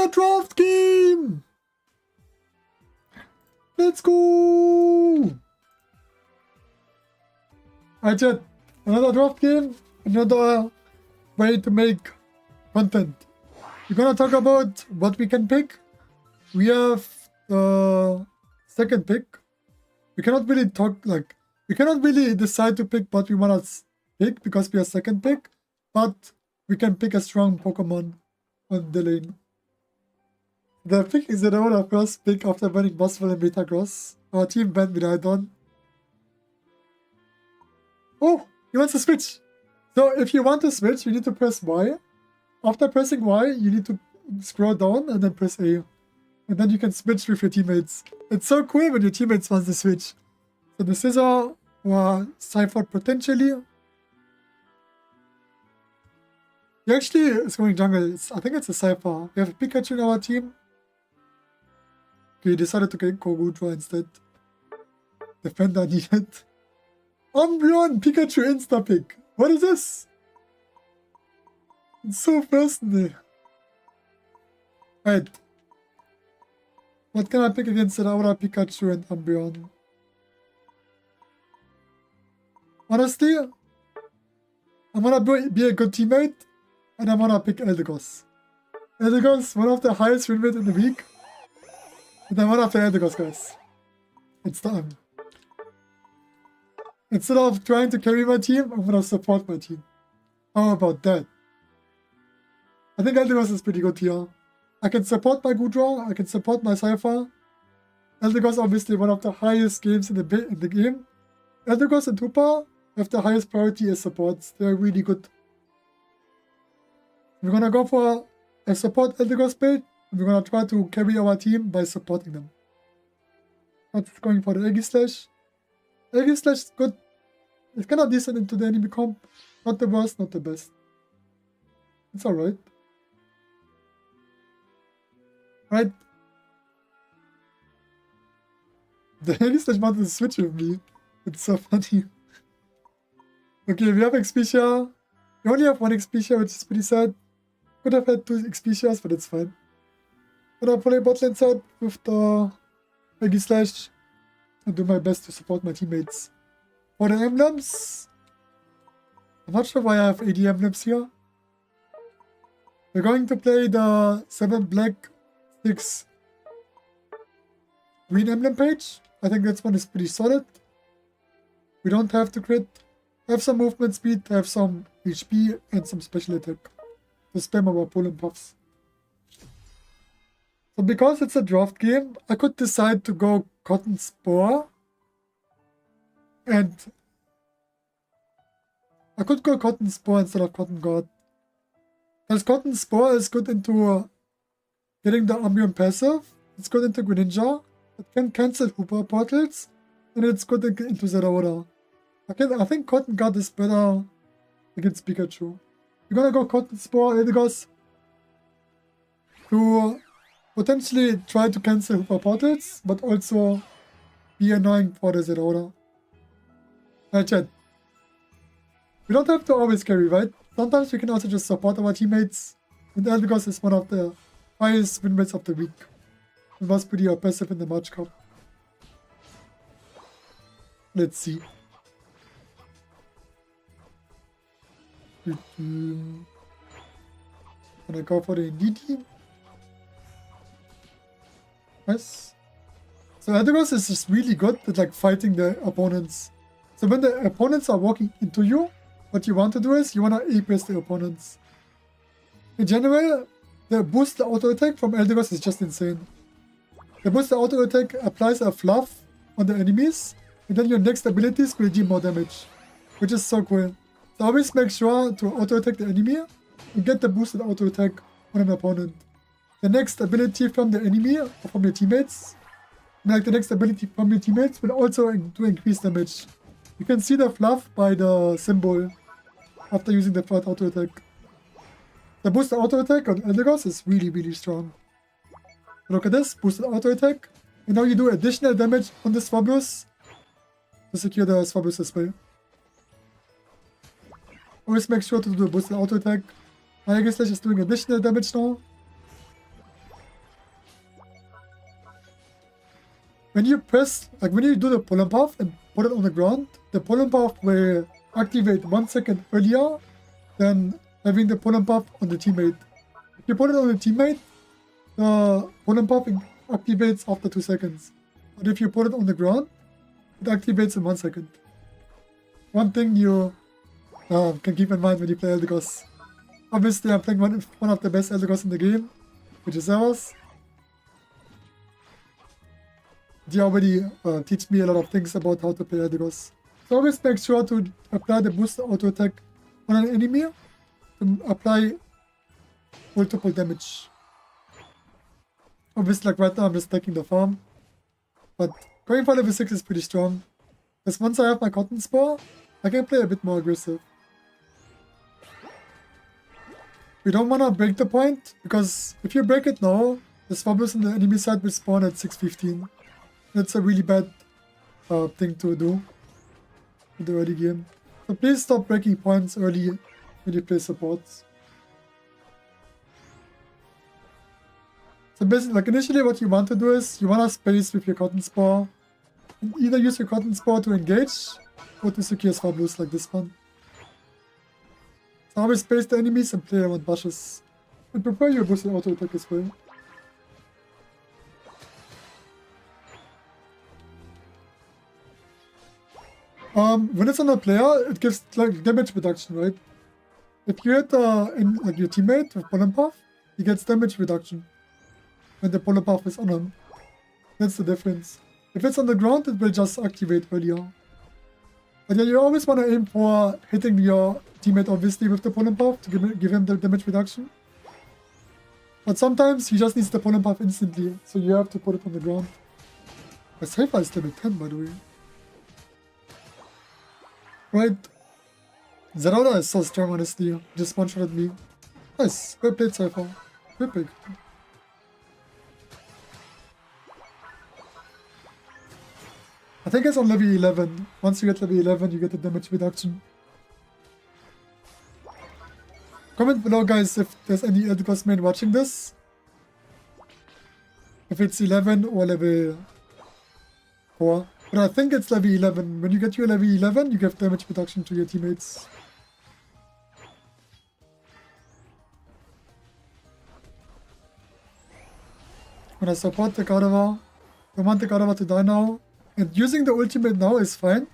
Another draft game! Let's go! Alright, chat. Another draft game, another way to make content. We're gonna talk about what we can pick. We have the second pick. We cannot really we cannot really decide to pick what we wanna pick because we are second pick, but we can pick a strong Pokemon on the lane. The pick is our first pick after winning Boswell and Metagross. Our team banned Miraidon. Oh, he wants to switch. So if you want to switch, you need to press Y. After pressing Y, you need to scroll down and then press A. And then you can switch with your teammates. It's so cool when your teammates want to switch. So the Scizor or Cypher potentially. He actually is going jungle. I think it's a Cypher. We have a Pikachu in our team. Okay, he decided to go Ghatlue instead. Defender needed. Umbreon Pikachu insta-pick. What is this? It's so personal. Right. What can I pick against Aura, Pikachu, and Umbreon? Honestly, I'm gonna be a good teammate, and I'm gonna pick Eldegoss. Eldegoss, one of the highest win rate in the week. And I'm gonna play Eldegoss, guys. It's time. Instead of trying to carry my team, I'm gonna support my team. How about that? I think Eldegoss is pretty good here. I can support my Ghatlue, I can support my Cypher. Eldegoss obviously one of the highest games in the game. Eldegoss and Tupa have the highest priority as supports. They're really good. We're gonna go for a support Eldegoss build, and we're gonna try to carry our team by supporting them. Not going for the Aegislash. Aegislash is good. It's kind of decent into the enemy comp. Not the worst, not the best. It's alright. Right. The Aegislash wanted to switch with me. It's so funny. Okay, we have Expedia. We only have one Expedia, which is pretty sad. Could have had 2 Expedias, but it's fine. Gonna play botlane side with the Aegislash and do my best to support my teammates. For the emblems, I'm not sure why I have 80 emblems here. We're going to play the 7 black, 6 green emblem page. I think that one is pretty solid. We don't have to crit. Have some movement speed, have some HP, and some special attack to spam our pull and puffs. So because it's a draft game, I could decide to go Cotton Spore. And I could go Cotton Spore instead of Cotton God. Because Cotton Spore is good into getting the Umbreon passive. It's good into Greninja. It can cancel Hooper portals. And it's good into Zeraora. I think Cotton God is better against Pikachu. We're gonna go Cotton Spore, Eldegoss, to potentially try to cancel Hooper portals, but also be annoying for the Zeraora. Alright, chat. We don't have to always carry, right? Sometimes we can also just support our teammates. And Eldegoss is one of the highest win rates of the week. It was pretty oppressive in the March Cup. Let's see. Can I go for the Indie team? Nice. So Eldegoss is just really good at like fighting the opponents. So when the opponents are walking into you, what you want to do is you want to A-press the opponents. In general, the boost the auto attack from Eldegoss is just insane. The boost the auto attack applies a fluff on the enemies, and then your next abilities will do more damage, which is so cool. So always make sure to auto attack the enemy and get the boosted auto attack on an opponent. The next ability from the enemy or from your teammates, like the next ability from your teammates, will also do increased damage. You can see the fluff by the symbol after using the third auto attack. The boosted auto attack on Eldegoss is really, really strong. Look at this, boosted auto attack. And now you do additional damage on the Swablu's to secure the Swablu's as well. Always make sure to do a boosted auto attack. My Aegislash is doing additional damage now. when you press, like when you do the pollen puff and put it on the ground, the pollen puff will activate 1 second earlier than having the pollen puff on the teammate. If you put it on the teammate, the pollen puff activates after 2 seconds. But if you put it on the ground, it activates in 1 second. One thing you can keep in mind when you play Eldegoss. Obviously, I'm playing one of the best Eldegoss in the game, which is ours. They already teach me a lot of things about how to play Eldegoss. So always make sure to apply the boost auto attack on an enemy to apply multiple damage. Obviously, like right now, I'm just taking the farm. But going for level 6 is pretty strong. Because once I have my cotton spore, I can play a bit more aggressive. We don't want to break the point, because if you break it now, the swabblers on the enemy side will spawn at 6:15. That's a really bad thing to do in the early game. So please stop breaking points early when you play supports. So basically, like initially what you want to do is, you want to space with your cotton spore. And either use your cotton spore to engage, or to secure swabblers like this one. So always space the enemies and play around bushes. And prepare your boosted auto attack as well. When it's on a player, it gives like damage reduction, right? If you hit like your teammate with pollen puff, he gets damage reduction when the pollen puff is on him. That's the difference. If it's on the ground, it will just activate earlier. But yeah, you always want to aim for hitting your teammate, obviously, with the pollen puff to give him the damage reduction. But sometimes he just needs the pollen puff instantly, so you have to put it on the ground. My Cypher is level 10, by the way. Right. Zerada is so strong, honestly. Just one-shot at me. Nice. Well played, Cypher. Good pick. I think it's on level 11. Once you get level 11, you get the damage reduction. Comment below, guys, if there's any Eldegoss main watching this. If it's 11 or level 4. But I think it's level 11. When you get your level 11, you give damage reduction to your teammates. When I support the Ghatlue, I want the Ghatlue to die now. And using the ultimate now is fine.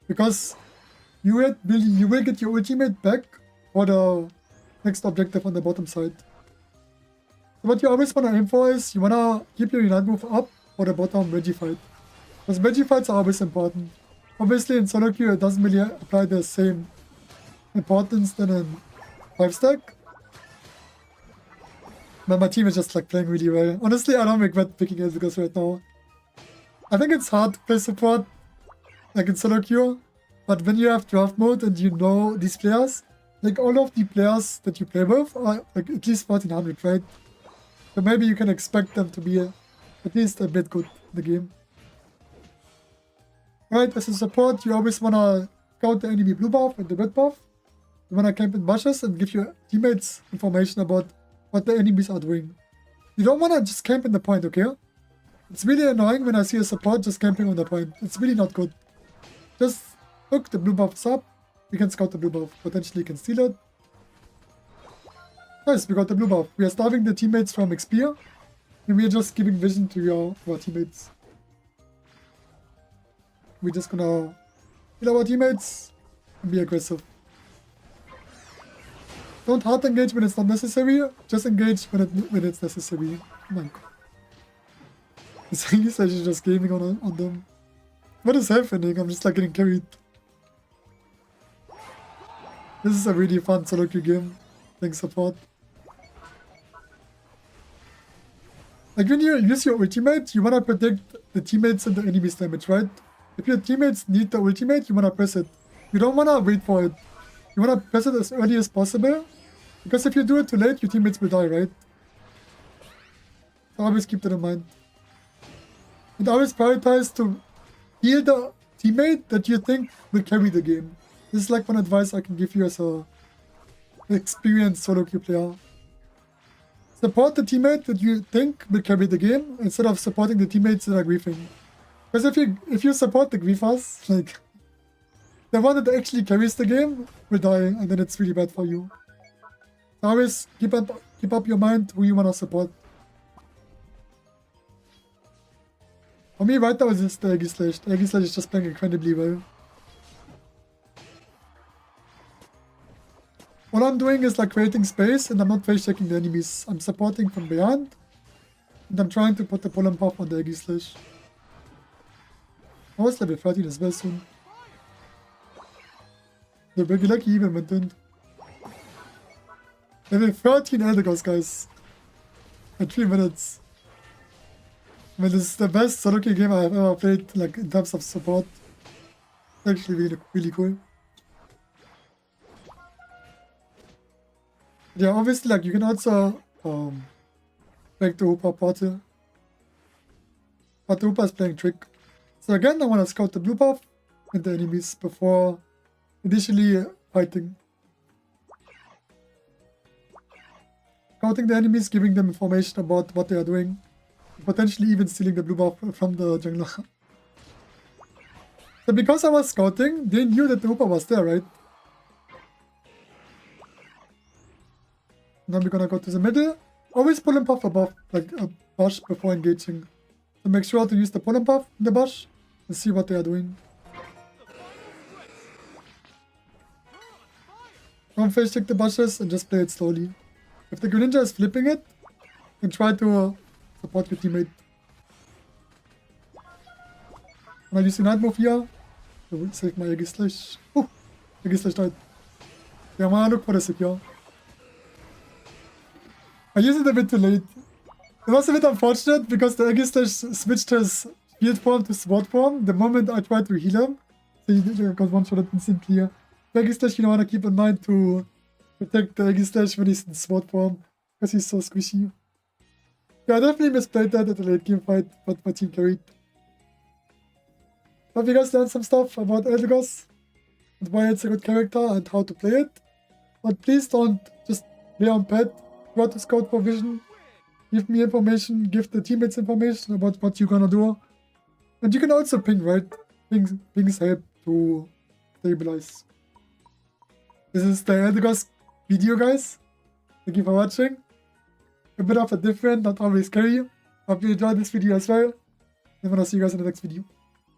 Because you will get your ultimate back for the next objective on the bottom side. So what you always want to aim for is, you want to keep your Unite move up for the bottom Reggie fight. Because Reggie fights are always important. Obviously in SoloQ it doesn't really apply the same importance than in 5-stack. But my team is just like playing really well. Honestly, I don't regret picking Eldegoss right now. I think it's hard to play support, like in SoloQ. But when you have draft mode and you know these players, like all of the players that you play with are like at least 1400, right? So maybe you can expect them to be at least a bit good in the game. Right, as a support, you always want to scout the enemy blue buff and the red buff. You want to camp in bushes and give your teammates information about what the enemies are doing. You don't want to just camp in the point, okay? It's really annoying when I see a support just camping on the point. It's really not good. Just look, the blue buff is up. We can scout the blue buff. Potentially you can steal it. Nice, we got the blue buff. We are starving the teammates from XP. And we are just giving vision to our teammates. We're just gonna kill our teammates and be aggressive. Don't hard engage when it's not necessary. Just engage when it's necessary. Oh my god. It's like he's just gaming on them. What is happening? I'm just like getting carried. This is a really fun SoloQ game. Playing support. Like when you use your ultimate, you wanna predict the teammates and the enemy's damage, right? If your teammates need the ultimate, you wanna press it. You don't wanna wait for it. You wanna press it as early as possible. Because if you do it too late, your teammates will die, right? So always keep that in mind. And always prioritize to heal the teammate that you think will carry the game. This is like one advice I can give you as a experienced SoloQ player. support the teammate that you think will carry the game instead of supporting the teammates that are griefing. Because if you support the griefers, like the one that actually carries the game will die, and then it's really bad for you. So always keep up your mind who you wanna support. For me right now it's just the Eldegoss. The Eldegoss is just playing incredibly well. What I'm doing is like creating space, and I'm not face checking the enemies. I'm supporting from behind, and I'm trying to put the pull and puff on the Eldegoss. I was level 13 as well soon. The regular key even went in. Level 13 Eldegoss, guys. In 3 minutes. I mean, this is the best SoloQ game I have ever played, like in terms of support. It's actually really cool. Yeah, obviously, like you can also break the Hooper portal. But the Hooper is playing trick. So again, I want to scout the blue buff and the enemies before initially fighting. Scouting the enemies, giving them information about what they are doing. Potentially even stealing the blue buff from the jungler. So because I was scouting, they knew that the Hooper was there, right? Now we're gonna go to the middle. Always pull and puff above, like a bush before engaging. So make sure to use the pull and puff in the bush and see what they are doing. Don't face check the bushes and just play it slowly. If the Greninja is flipping it, then try to support your teammate. And I use the night move here. I will save my Eldegoss. Oh, Eldegoss died. Yeah, I'm gonna look for the secure. I used it a bit too late. It was a bit unfortunate because the Eldegoss switched his field form to sword form the moment I tried to heal him. So he got one shot instantly. The Eldegoss, you want to keep in mind to protect the Eldegoss when he's in sword form because he's so squishy. Yeah, I definitely misplayed that at the late game fight, but my team carried. Hope you guys learned some stuff about Eldegoss and why it's a good character and how to play it. But please don't just play on pet. Try to scout for vision. Give me information, give the teammates information about what you're gonna do. And you can also ping, right? Pings help to stabilize. This is the Eldegoss video, guys. Thank you for watching. A bit of a different, not always scary. Hope you enjoyed this video as well. And I'm gonna see you guys in the next video.